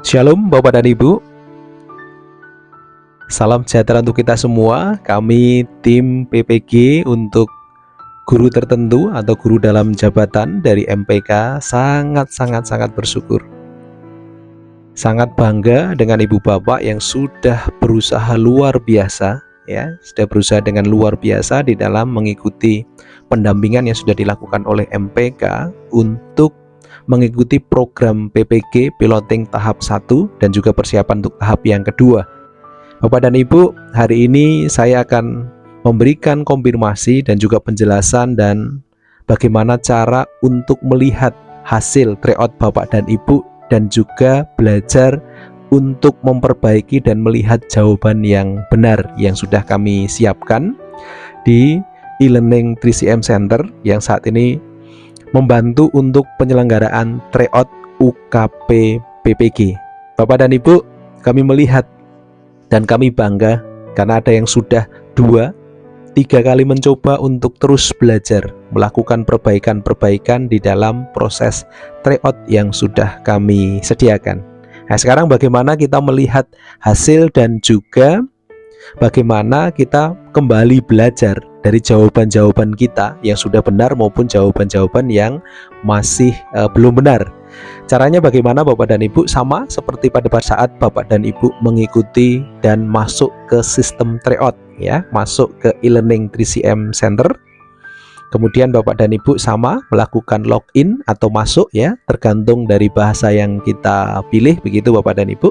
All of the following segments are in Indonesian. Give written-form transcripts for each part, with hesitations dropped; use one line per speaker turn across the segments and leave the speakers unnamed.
Shalom Bapak dan Ibu. Salam sejahtera untuk kita semua. Kami tim PPG untuk guru tertentu atau guru dalam jabatan dari MPK sangat bersyukur. Sangat bangga dengan Ibu Bapak yang sudah berusaha luar biasa ya, sudah berusaha dengan luar biasa di dalam mengikuti pendampingan yang sudah dilakukan oleh MPK untuk mengikuti program PPG piloting tahap 1 dan juga persiapan untuk tahap yang kedua. Bapak dan Ibu, hari ini saya akan memberikan konfirmasi dan juga penjelasan dan bagaimana cara untuk melihat hasil tryout Bapak dan Ibu dan juga belajar untuk memperbaiki dan melihat jawaban yang benar yang sudah kami siapkan di e-learning 3CM Center yang saat ini membantu untuk penyelenggaraan tryout UKP PPG. Bapak dan Ibu, kami melihat dan kami bangga karena ada yang sudah 2-3 kali mencoba untuk terus belajar melakukan perbaikan-perbaikan di dalam proses tryout yang sudah kami sediakan. Nah, sekarang bagaimana kita melihat hasil dan juga bagaimana kita kembali belajar dari jawaban-jawaban kita yang sudah benar maupun jawaban-jawaban yang masih belum benar. Caranya bagaimana Bapak dan Ibu? Sama seperti pada saat Bapak dan Ibu mengikuti dan masuk ke sistem tryout ya, masuk ke e-learning 3CM Center. Kemudian Bapak dan Ibu sama melakukan login atau masuk ya, tergantung dari bahasa yang kita pilih begitu Bapak dan Ibu.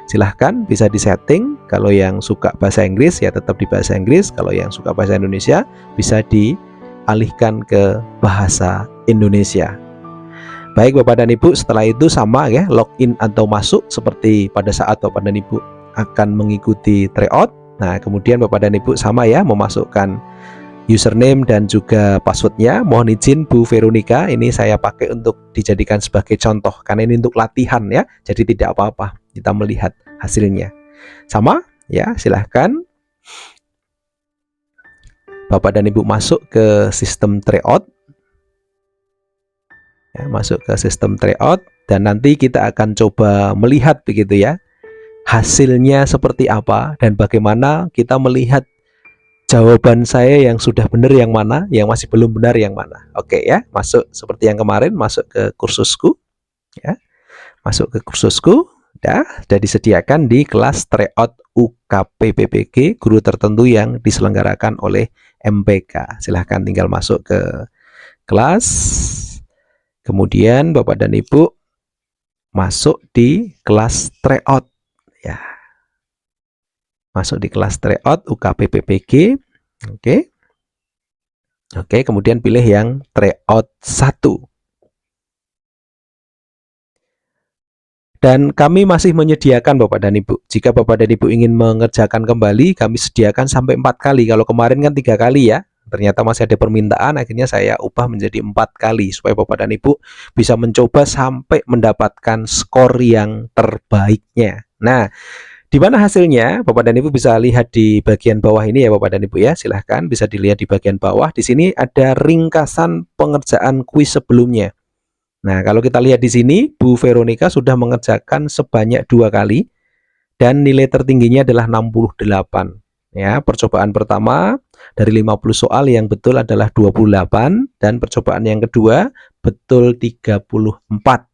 Silahkan bisa disetting. Kalau yang suka bahasa Inggris ya tetap di bahasa Inggris. Kalau yang suka bahasa Indonesia bisa dialihkan ke bahasa Indonesia. Baik Bapak dan Ibu, setelah itu sama ya, login atau masuk seperti pada saat Bapak dan Ibu akan mengikuti tryout. Nah kemudian Bapak dan Ibu sama ya, memasukkan username dan juga passwordnya. Mohon izin Bu Veronica, ini saya pakai untuk dijadikan sebagai contoh karena ini untuk latihan ya, jadi tidak apa-apa kita melihat hasilnya. Sama ya, silahkan Bapak dan Ibu masuk ke sistem tryout ya, masuk ke sistem tryout dan nanti kita akan coba melihat begitu ya, hasilnya seperti apa dan bagaimana kita melihat jawaban saya yang sudah benar yang mana, yang masih belum benar yang mana. Oke ya, masuk seperti yang kemarin, masuk ke kursusku ya. Masuk ke kursusku, sudah disediakan di kelas tryout UKP PPG guru tertentu yang diselenggarakan oleh MPK. Silahkan tinggal masuk ke kelas. Kemudian Bapak dan Ibu masuk di kelas tryout ya. Masuk di kelas tryout UKP PPG. Oke, kemudian pilih yang tryout 1. Dan kami masih menyediakan Bapak dan Ibu, jika Bapak dan Ibu ingin mengerjakan kembali, kami sediakan sampai 4 kali. Kalau kemarin kan 3 kali ya, ternyata masih ada permintaan, akhirnya saya ubah menjadi 4 kali supaya Bapak dan Ibu bisa mencoba sampai mendapatkan skor yang terbaiknya. Nah, di mana hasilnya? Bapak dan Ibu bisa lihat di bagian bawah ini ya Bapak dan Ibu ya. Silahkan bisa dilihat di bagian bawah. Di sini ada ringkasan pengerjaan kuis sebelumnya. Nah, kalau kita lihat di sini, Bu Veronica sudah mengerjakan sebanyak 2 kali dan nilai tertingginya adalah 68. Ya, percobaan pertama dari 50 soal yang betul adalah 28 dan percobaan yang kedua betul 34.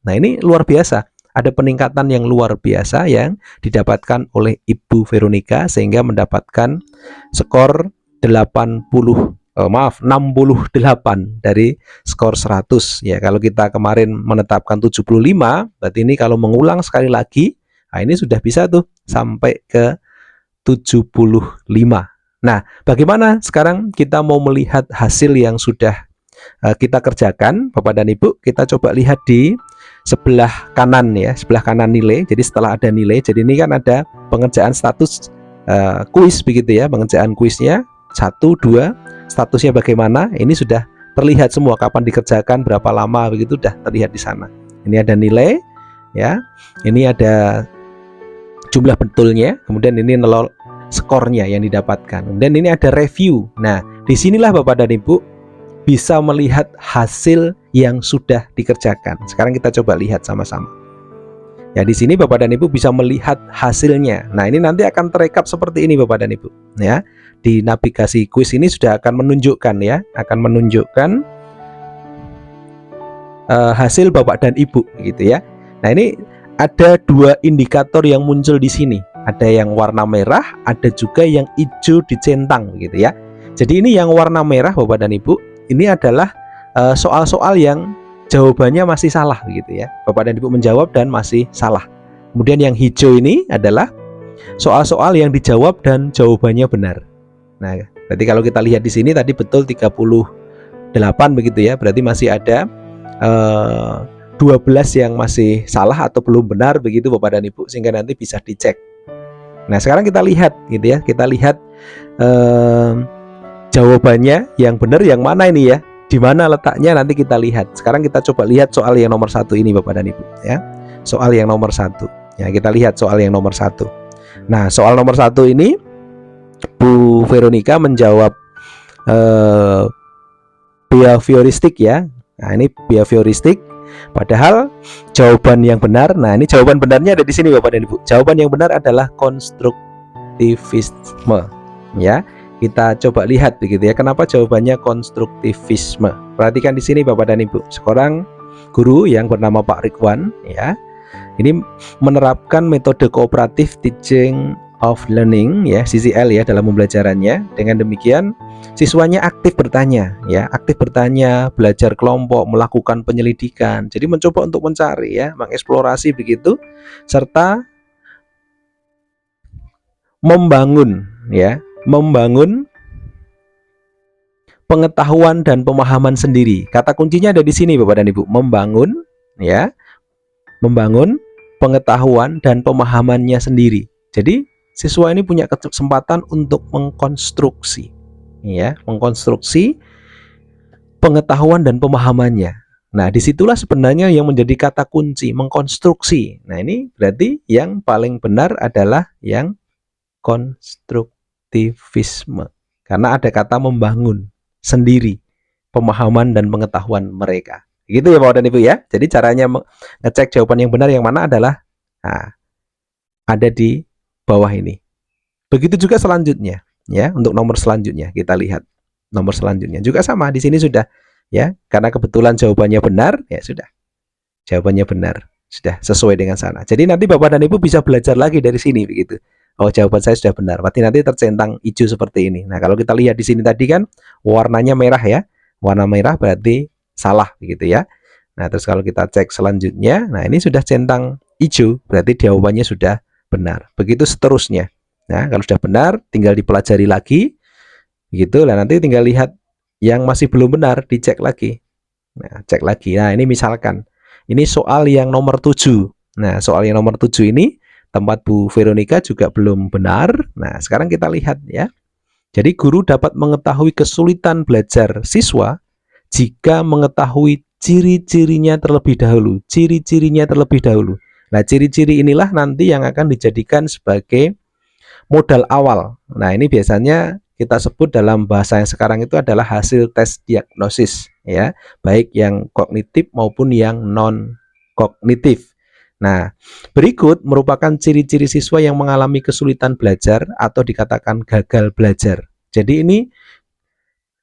Nah, ini luar biasa. Ada peningkatan yang luar biasa yang didapatkan oleh Ibu Veronica sehingga mendapatkan skor 68 dari skor 100 ya. Kalau kita kemarin menetapkan 75, berarti ini kalau mengulang sekali lagi, nah ini sudah bisa tuh sampai ke 75. Nah, bagaimana sekarang kita mau melihat hasil yang sudah kita kerjakan Bapak dan Ibu? Kita coba lihat di sebelah kanan ya, sebelah kanan nilai. Jadi setelah ada nilai, jadi ini kan ada pengerjaan status kuis begitu ya, pengerjaan kuisnya 1, 2, statusnya bagaimana, ini sudah terlihat semua kapan dikerjakan, berapa lama begitu, sudah terlihat di sana. Ini ada nilai ya, ini ada jumlah betulnya, kemudian ini skornya yang didapatkan, kemudian ini ada review. Nah, disinilah Bapak dan Ibu bisa melihat hasil yang sudah dikerjakan. Sekarang kita coba lihat sama-sama. Ya, di sini Bapak dan Ibu bisa melihat hasilnya. Nah, ini nanti akan terekap seperti ini Bapak dan Ibu, ya. Di navigasi kuis ini sudah akan menunjukkan, ya, akan menunjukkan hasil Bapak dan Ibu gitu ya. Nah, ini ada 2 indikator yang muncul di sini. Ada yang warna merah, ada juga yang hijau dicentang gitu ya. Jadi ini yang warna merah Bapak dan Ibu, ini adalah soal-soal yang jawabannya masih salah gitu ya. Bapak dan Ibu menjawab dan masih salah. Kemudian yang hijau ini adalah soal-soal yang dijawab dan jawabannya benar. Nah, berarti kalau kita lihat di sini tadi betul 38 begitu ya. Berarti masih ada 12 yang masih salah atau belum benar begitu Bapak dan Ibu, sehingga nanti bisa dicek. Nah, sekarang kita lihat gitu ya. Kita lihat jawabannya yang benar yang mana ini ya. Di mana letaknya nanti kita lihat. Sekarang kita coba lihat soal yang nomor 1 ini Bapak dan Ibu ya. Soal yang nomor 1. Ya, kita lihat soal yang nomor 1. Nah, soal nomor 1 ini Bu Veronica menjawab behavioristik ya. Nah, ini behavioristik. Padahal jawaban yang benar, nah ini jawaban benarnya ada di sini Bapak dan Ibu. Jawaban yang benar adalah konstruktivisme. Ya. Kita coba lihat begitu ya, kenapa jawabannya konstruktivisme. Perhatikan di sini Bapak dan Ibu. Seorang guru yang bernama Pak Ridwan ya. Ini menerapkan metode kooperatif teaching of learning ya, CCL ya, dalam pembelajarannya. Dengan demikian siswanya aktif bertanya ya, aktif bertanya, belajar kelompok, melakukan penyelidikan. Jadi mencoba untuk mencari ya, mengeksplorasi begitu, serta membangun ya, membangun pengetahuan dan pemahaman sendiri. Kata kuncinya ada di sini Bapak dan Ibu, membangun ya, membangun pengetahuan dan pemahamannya sendiri. Jadi siswa ini punya kesempatan untuk mengkonstruksi ya, mengkonstruksi pengetahuan dan pemahamannya. Nah, disitulah sebenarnya yang menjadi kata kunci, mengkonstruksi. Nah, ini berarti yang paling benar adalah yang konstruktivisme, karena ada kata membangun sendiri pemahaman dan pengetahuan mereka. Gitu ya Bapak dan Ibu ya. Jadi caranya ngecek jawaban yang benar yang mana adalah ada di bawah ini. Begitu juga selanjutnya ya, untuk nomor selanjutnya kita lihat. Nomor selanjutnya juga sama, di sini sudah ya, karena kebetulan jawabannya benar ya sudah. Jawabannya benar, sudah sesuai dengan sana. Jadi nanti Bapak dan Ibu bisa belajar lagi dari sini begitu. Oh, jawaban saya sudah benar. Berarti nanti tercentang hijau seperti ini. Nah, kalau kita lihat di sini tadi kan warnanya merah ya. Warna merah berarti salah begitu ya. Nah, terus kalau kita cek selanjutnya, nah ini sudah centang hijau, berarti jawabannya sudah benar. Begitu seterusnya. Nah, kalau sudah benar tinggal dipelajari lagi. Begitu. Nah, nanti tinggal lihat yang masih belum benar, dicek lagi. Nah, cek lagi. Nah, ini misalkan ini soal yang nomor 7. Nah, soal yang nomor 7 ini tempat Bu Veronica juga belum benar. Nah, sekarang kita lihat ya. Jadi guru dapat mengetahui kesulitan belajar siswa jika mengetahui ciri-cirinya terlebih dahulu. Ciri-cirinya terlebih dahulu. Nah, ciri-ciri inilah nanti yang akan dijadikan sebagai modal awal. Nah, ini biasanya kita sebut dalam bahasa yang sekarang itu adalah hasil tes diagnosis ya, baik yang kognitif maupun yang non kognitif. Nah, berikut merupakan ciri-ciri siswa yang mengalami kesulitan belajar atau dikatakan gagal belajar. Jadi ini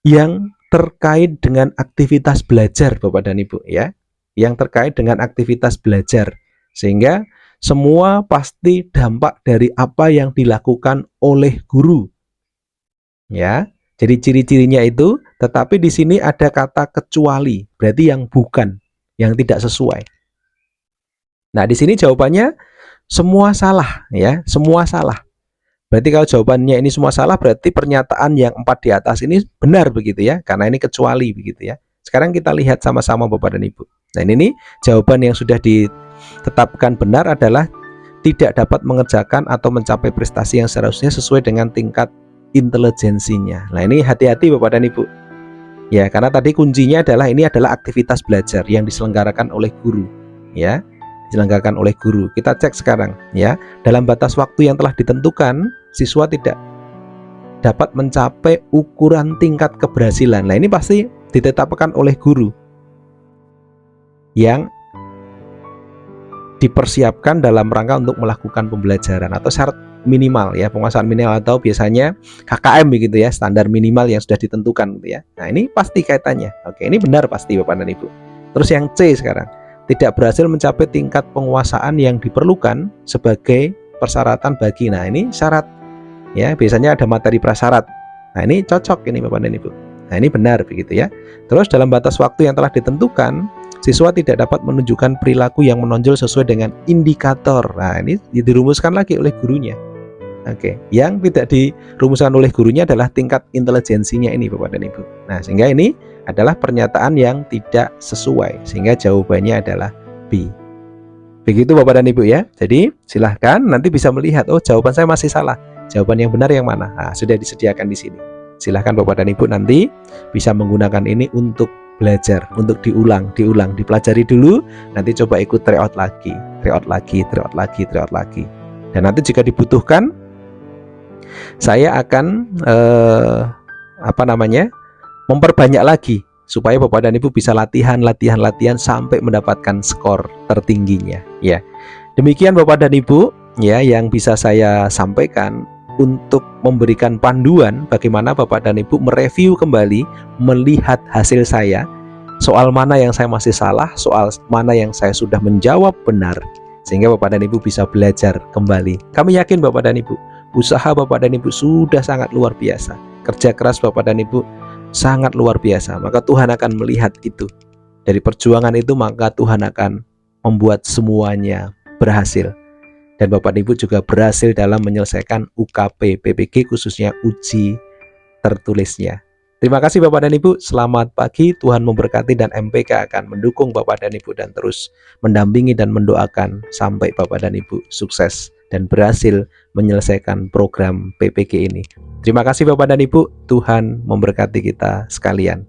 yang terkait dengan aktivitas belajar Bapak dan Ibu ya, yang terkait dengan aktivitas belajar, sehingga semua pasti dampak dari apa yang dilakukan oleh guru ya. Jadi ciri-cirinya itu, tetapi di sini ada kata kecuali, berarti yang bukan, yang tidak sesuai. Nah, di sini jawabannya semua salah ya, semua salah. Berarti kalau jawabannya ini semua salah, berarti pernyataan yang 4 di atas ini benar begitu ya, karena ini kecuali begitu ya. Sekarang kita lihat sama-sama Bapak dan Ibu. Nah, ini jawaban yang sudah ditetapkan benar adalah tidak dapat mengerjakan atau mencapai prestasi yang seharusnya sesuai dengan tingkat intelijensinya. Nah, ini hati-hati Bapak dan Ibu. Ya, karena tadi kuncinya adalah ini adalah aktivitas belajar yang diselenggarakan oleh guru ya. Diselenggarakan oleh guru. Kita cek sekarang ya, dalam batas waktu yang telah ditentukan siswa tidak dapat mencapai ukuran tingkat keberhasilan. Nah, ini pasti ditetapkan oleh guru yang dipersiapkan dalam rangka untuk melakukan pembelajaran, atau syarat minimal ya, penguasaan minimal atau biasanya KKM begitu ya, standar minimal yang sudah ditentukan gitu ya. Nah, ini pasti kaitannya. Oke, ini benar pasti Bapak dan Ibu. Terus yang C sekarang, tidak berhasil mencapai tingkat penguasaan yang diperlukan sebagai persyaratan bagi. Nah, ini syarat ya, biasanya ada materi prasyarat. Nah, ini cocok ini Bapak dan Ibu. Nah, ini benar begitu ya. Terus dalam batas waktu yang telah ditentukan, siswa tidak dapat menunjukkan perilaku yang menonjol sesuai dengan indikator. Nah, ini dirumuskan lagi oleh gurunya. Oke, yang tidak dirumuskan oleh gurunya adalah tingkat intelijensinya ini Bapak dan Ibu. Nah, sehingga ini adalah pernyataan yang tidak sesuai, sehingga jawabannya adalah B. Begitu Bapak dan Ibu ya. Jadi silahkan nanti bisa melihat, oh jawaban saya masih salah, jawaban yang benar yang mana. Nah, sudah disediakan di sini. Silahkan Bapak dan Ibu nanti bisa menggunakan ini untuk belajar, untuk diulang, dipelajari dulu, nanti coba ikut tryout lagi. Dan nanti jika dibutuhkan, saya akan memperbanyak lagi supaya Bapak dan Ibu bisa latihan sampai mendapatkan skor tertingginya ya. Demikian Bapak dan Ibu ya yang bisa saya sampaikan untuk memberikan panduan bagaimana Bapak dan Ibu mereview kembali, melihat hasil saya, soal mana yang saya masih salah, soal mana yang saya sudah menjawab benar, sehingga Bapak dan Ibu bisa belajar kembali. Kami yakin Bapak dan Ibu, usaha Bapak dan Ibu sudah sangat luar biasa, kerja keras Bapak dan Ibu sangat luar biasa, maka Tuhan akan melihat itu. Dari perjuangan itu maka Tuhan akan membuat semuanya berhasil. Dan Bapak dan Ibu juga berhasil dalam menyelesaikan UKP PPG, khususnya uji tertulisnya. Terima kasih Bapak dan Ibu, selamat pagi, Tuhan memberkati, dan MPK akan mendukung Bapak dan Ibu dan terus mendampingi dan mendoakan sampai Bapak dan Ibu sukses dan berhasil menyelesaikan program PPG ini. Terima kasih Bapak dan Ibu, Tuhan memberkati kita sekalian.